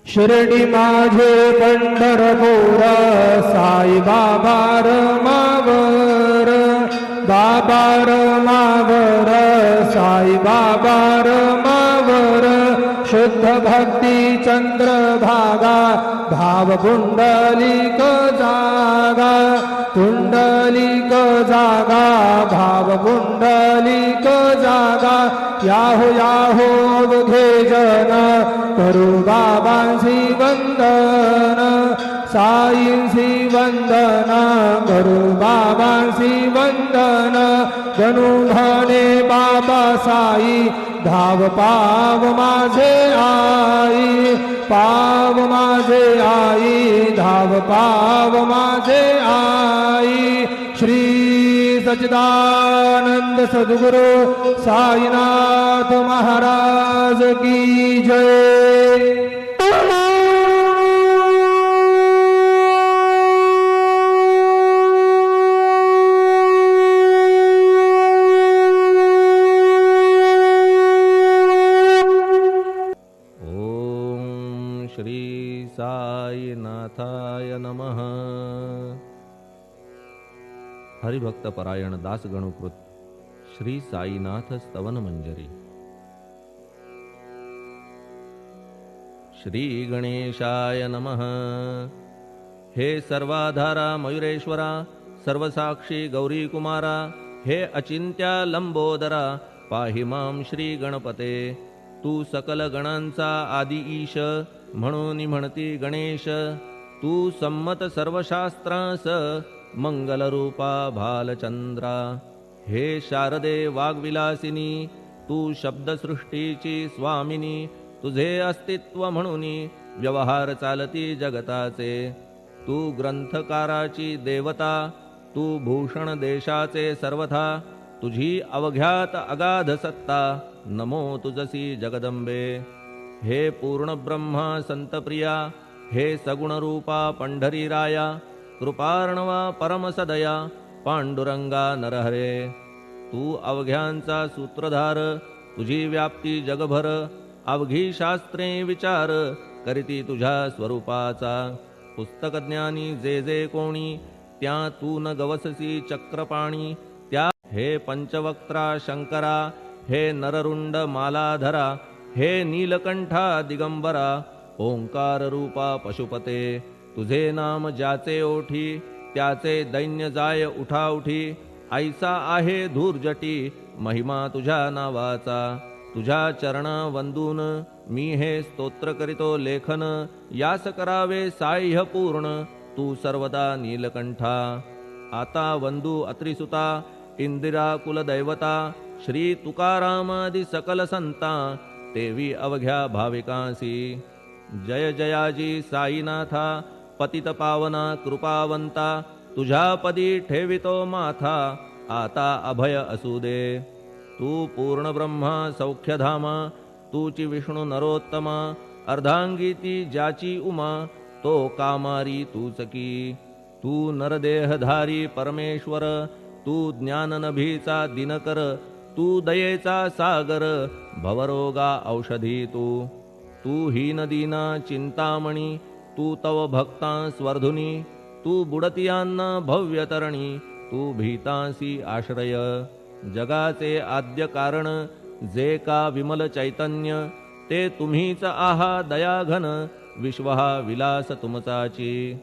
शिर्डी माझे पंढरपूर साई बाबा रमावर, बाबा रमावर साई बाबा रमावर, शुद्ध भक्ती चंद्रभागा भाव पुंडलिक जागा, पुंडलिक जागा भाव पुंडलिक जागा, याहो याहो अवघे जन करू बाबांसी वंदन, साईंसी वंदन करू बाबांसी वंदन, गणू धने बाबा साई धाव पाव माझे आई, पाव माझे आई धाव पाव माझे आई। श्री सच्चिदानंद सद्गुरु साईनाथ महाराज की जय। श्री साईनाथाय नमः। हरिभक्त परायण दास गणुकृत श्री साईनाथ स्तवन मंजरी। श्री गणेशाय नमः। हे सर्वाधारा मयुरेश्वरा, सर्वसाक्षी गौरी कुमारा, हे अचिंत्या लंबोदरा, पाहि मां श्री गणपते। तू सकल गणांचा आदि ईश, म्हणून म्हणती गणेश। तू संमत सर्वशास्त्रांस, मंगलरूपा भालचंद्रा। हे शारदे वाग्विलासिनी, तू शब्दसृष्टीची स्वामिनी। तुझे अस्तित्व म्हणून व्यवहार चालती जगताचे। तू ग्रंथकाराची देवता, तू भूषण देशाचे सर्वथा। तुझी अवघ्यात अगाध सत्ता, नमो तुझसी जगदंबे। हे पूर्ण ब्रह्मा संतप्रिया, हे सगुण रूपा पंढरी राया। कृपार्णवा परमसदया, पांडुरंगा नरहरे। तू अवघ्यांचा सूत्रधार, तुझी व्याप्ती जगभर। अवघी शास्त्रे विचार, करीती तुझ्या स्वरूपाचा। पुस्तकज्ञानी जे जे कोणी, त्या तू न गवससी चक्रपाणी। त्या हे पंचवक्त्रा शंकरा, हे नररुंड मालाधरा। हे नीलकंठा दिगंबरा, ओंकार रूपा पशुपते। तुझे नाम ज्याचे ओठी, त्याचे दैन्य जाय उठाउठी। ऐसा आहे धूर्जटी, महिमा तुझ्या नावाचा। तुझ्या चरणा वंदून मी हे स्तोत्र करीतो लेखन। यास करावे साह्य पूर्ण, तू सर्वदा नीलकंठा। आता वंदू अत्रिसुता, इंदिरा कुलदैवता। श्री तुकारामादि सकल संता, तेवी अवघ्या भाविकांसी। जय जयाजी साईनाथा, पतित पावना कृपावंता। तुझ्या पदी ठेवितो माथा, आता अभय असू दे। तू पूर्ण ब्रह्मा सौख्यधामा, तूची विष्णू नरोत्तमा। अर्धांगीती ज्याची उमा, तो कामारी तूच की। तू नरदेहधारी परमेश्वर, तू ज्ञाननभीचा दिनकर। तू दयेचा सागर, भवरोगा औषधी तू। तू हीनदीना चिंतामणी, तू तव भक्तां स्वर्धुनी। तू बुडतियांना भव्यतरणी, तू भीतांसी आश्रय। जगाचे आद्य कारण, जे का विमल चैतन्य। ते तुम्हीच आहा दयाघन, विश्व हा विलास तुमचाची।